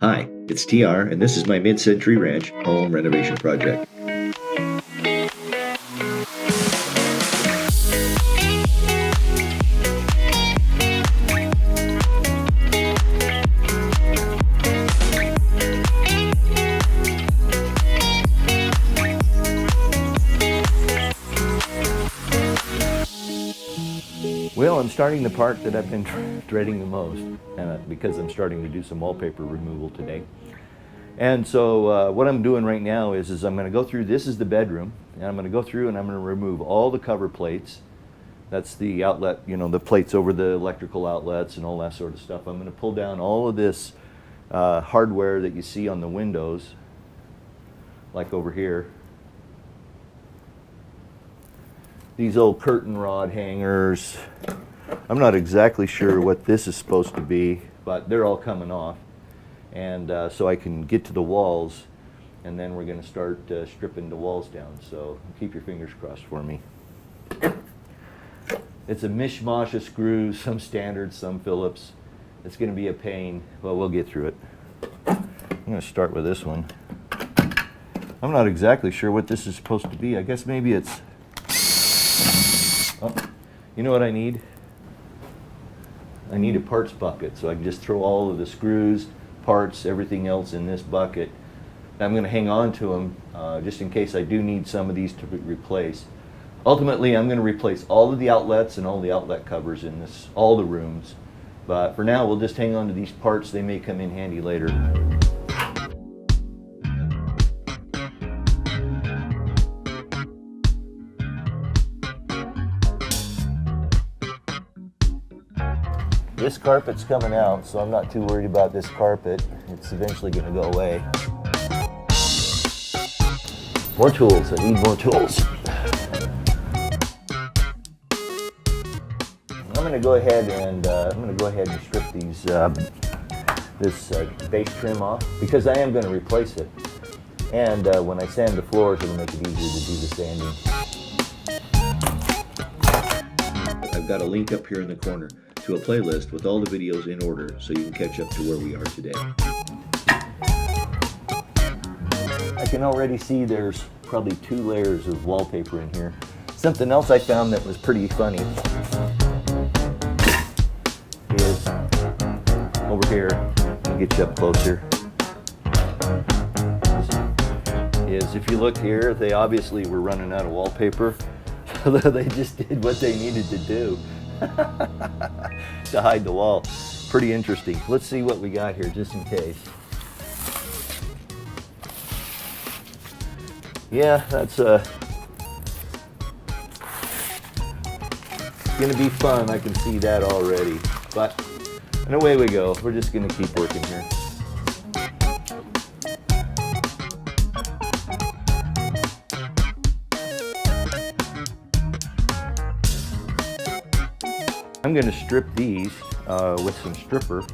Hi, it's TR, and this is my mid-century ranch home renovation project. Well, I'm starting the part that I've been dreading the most because I'm starting to do some wallpaper removal today. And so what I'm doing right now is I'm going to go through, this is the bedroom, and I'm going to go through and I'm going to remove all the cover plates. That's the outlet, the plates over the electrical outlets and all that sort of stuff. I'm going to pull down all of this hardware that you see on the windows, like over here. These old curtain rod hangers. I'm not exactly sure what this is supposed to be, but they're all coming off. And so I can get to the walls, and then we're going to start stripping the walls down. So keep your fingers crossed for me. It's a mishmash of screws, some standard, some Phillips. It's going to be a pain, but we'll get through it. I'm going to start with this one. I'm not exactly sure what this is supposed to be. I guess maybe it's... Oh, you know what I need? I need a parts bucket, so I can just throw all of the screws, parts, everything else in this bucket. I'm going to hang on to them just in case I do need some of these to replace. Ultimately, I'm going to replace all of the outlets and all the outlet covers in all the rooms. But for now, we'll just hang on to these parts. They may come in handy later. This carpet's coming out, so I'm not too worried about this carpet. It's eventually going to go away. More tools. I need more tools. I'm going to go ahead and strip these this base trim off because I am going to replace it. And when I sand the floors, it'll make it easier to do the sanding. I've got a link up here in the corner to a playlist with all the videos in order so you can catch up to where we are today. I can already see there's probably 2 layers of wallpaper in here. Something else I found that was pretty funny is over here. I'll get you up closer. Is if you look here, they obviously were running out of wallpaper, so they just did what they needed to do to hide the wall. Pretty interesting. Let's see what we got here just in case. Yeah, that's gonna be fun. I can see that already. But and away we go. We're just gonna keep working here. I'm going to strip these with some stripper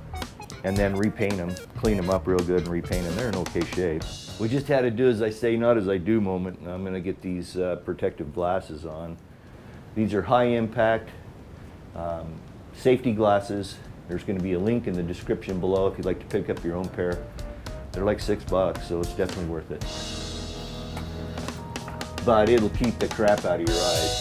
and then repaint them, clean them up real good and repaint them. They're in okay shape. We just had to do as I say, not as I do moment. I'm going to get these protective glasses on. These are high impact safety glasses. There's going to be a link in the description below if you'd like to pick up your own pair. They're like $6, so it's definitely worth it. But it'll keep the crap out of your eyes.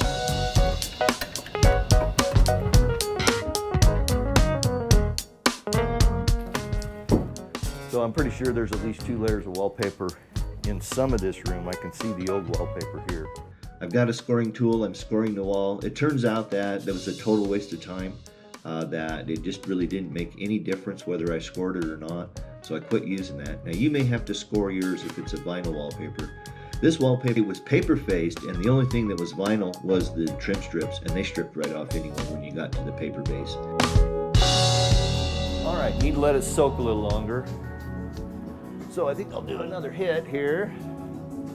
So I'm pretty sure there's at least 2 layers of wallpaper in some of this room. I can see the old wallpaper here. I've got a scoring tool. I'm scoring the wall. It turns out that was a total waste of time, that it just really didn't make any difference whether I scored it or not. So I quit using that. Now you may have to score yours if it's a vinyl wallpaper. This wallpaper was paper faced, and the only thing that was vinyl was the trim strips, and they stripped right off anyway when you got to the paper base. All right, need to let it soak a little longer. So I think I'll do another hit here.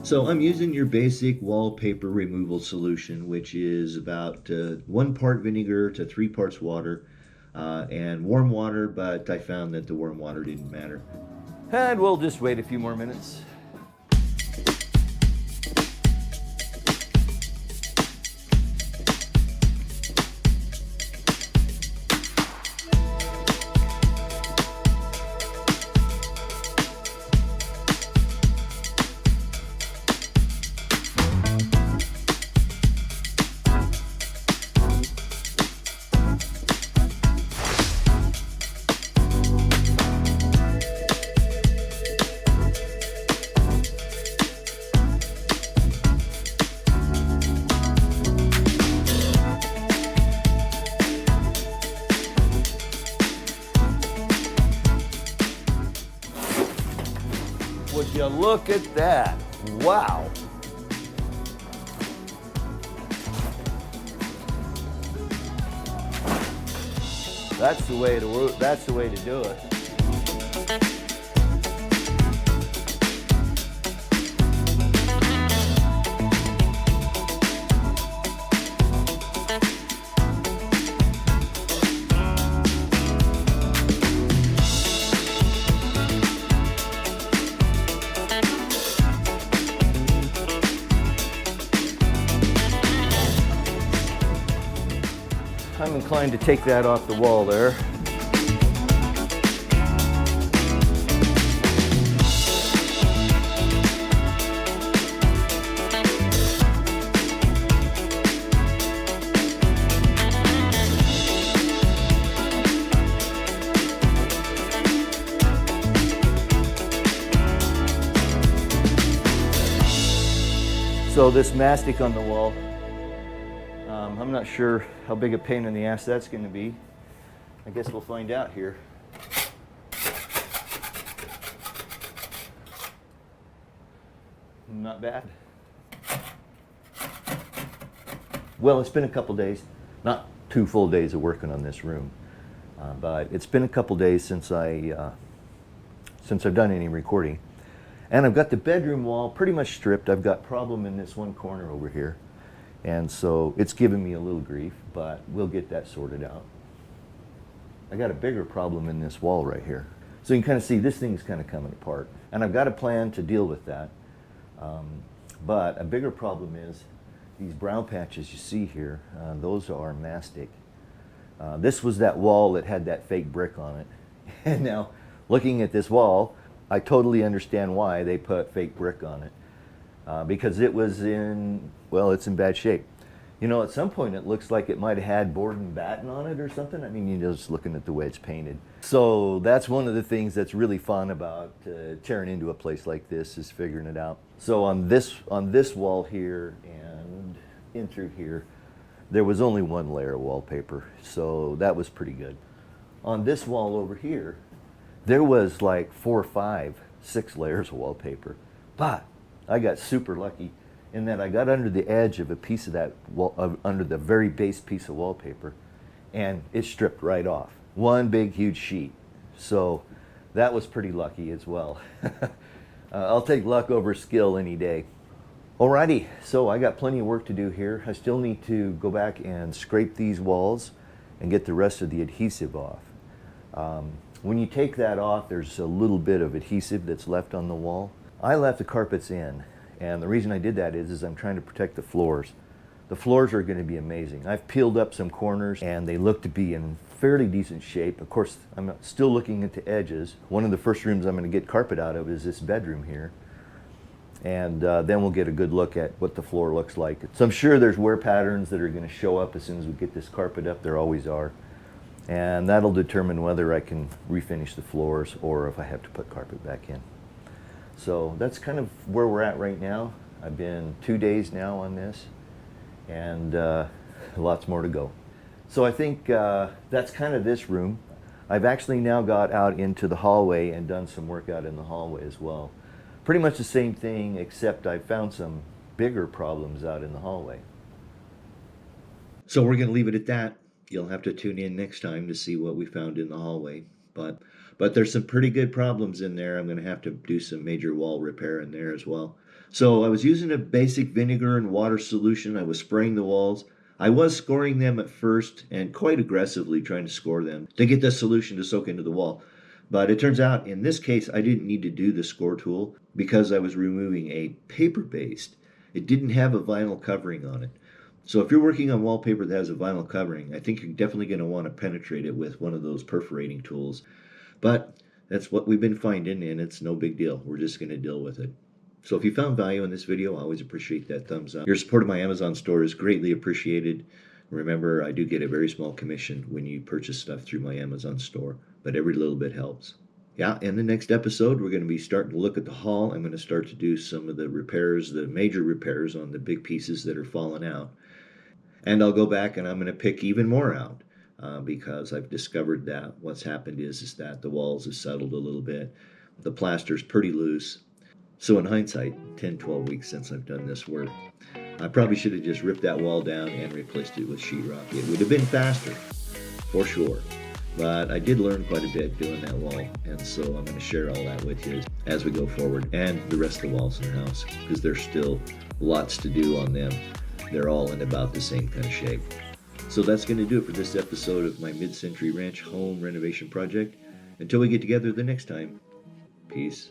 So I'm using your basic wallpaper removal solution, which is about 1 part vinegar to 3 parts water and warm water, but I found that the warm water didn't matter. And we'll just wait a few more minutes. Would you look at that? Wow. That's the way to work. That's the way to do it. I'm inclined to take that off the wall there. So this mastic on the wall, I'm not sure how big a pain in the ass that's going to be. I guess we'll find out here. Not bad. Well, it's been a couple days, not 2 full days of working on this room, but it's been a couple days since I've done any recording. And I've got the bedroom wall pretty much stripped. I've got problem in this one corner over here. And so it's given me a little grief, but we'll get that sorted out. I got a bigger problem in this wall right here. So you can kind of see this thing's kind of coming apart. And I've got a plan to deal with that. But a bigger problem is these brown patches you see here, those are mastic. This was that wall that had that fake brick on it. And now, looking at this wall, I totally understand why they put fake brick on it. Because it was it's in bad shape. You know, at some point it looks like it might have had board and batten on it or something. I mean, you're just looking at the way it's painted. So that's one of the things that's really fun about tearing into a place like this, is figuring it out. So on this wall here and in through here, there was only one layer of wallpaper. So that was pretty good. On this wall over here, there was like 4, 5, 6 layers of wallpaper. But I got super lucky in that I got under the edge of a piece of that under the very base piece of wallpaper, and it stripped right off. One big huge sheet. So that was pretty lucky as well. I'll take luck over skill any day. Alrighty, so I got plenty of work to do here. I still need to go back and scrape these walls and get the rest of the adhesive off. When you take that off, there's a little bit of adhesive that's left on the wall. I left the carpets in, and the reason I did that is I'm trying to protect the floors. The floors are going to be amazing. I've peeled up some corners, and they look to be in fairly decent shape. Of course, I'm still looking at the edges. One of the first rooms I'm going to get carpet out of is this bedroom here, and then we'll get a good look at what the floor looks like. So I'm sure there's wear patterns that are going to show up as soon as we get this carpet up. There always are. And that'll determine whether I can refinish the floors or if I have to put carpet back in. So that's kind of where we're at right now. I've been 2 days now on this, and lots more to go. So I think that's kind of this room. I've actually now got out into the hallway and done some work out in the hallway as well. Pretty much the same thing, except I found some bigger problems out in the hallway. So we're going to leave it at that. You'll have to tune in next time to see what we found in the hallway. But there's some pretty good problems in there. I'm going to have to do some major wall repair in there as well. So I was using a basic vinegar and water solution. I was spraying the walls. I was scoring them at first, and quite aggressively trying to score them to get the solution to soak into the wall. But it turns out in this case I didn't need to do the score tool because I was removing a paper-based. It didn't have a vinyl covering on it. So if you're working on wallpaper that has a vinyl covering, I think you're definitely going to want to penetrate it with one of those perforating tools. But that's what we've been finding, and it's no big deal. We're just going to deal with it. So if you found value in this video, I always appreciate that thumbs up. Your support of my Amazon store is greatly appreciated. Remember, I do get a very small commission when you purchase stuff through my Amazon store, but every little bit helps. Yeah, in the next episode, we're going to be starting to look at the hall. I'm going to start to do some of the repairs, the major repairs on the big pieces that are falling out. And I'll go back and I'm going to pick even more out because I've discovered that what's happened is that the walls have settled a little bit. The plaster's pretty loose. So in hindsight, 10, 12 weeks since I've done this work, I probably should have just ripped that wall down and replaced it with sheetrock. It would have been faster, for sure. But I did learn quite a bit doing that wall, and so I'm going to share all that with you as we go forward, and the rest of the walls in the house, because there's still lots to do on them. They're all in about the same kind of shape. So that's going to do it for this episode of my Mid-Century Ranch home renovation project. Until we get together the next time, peace.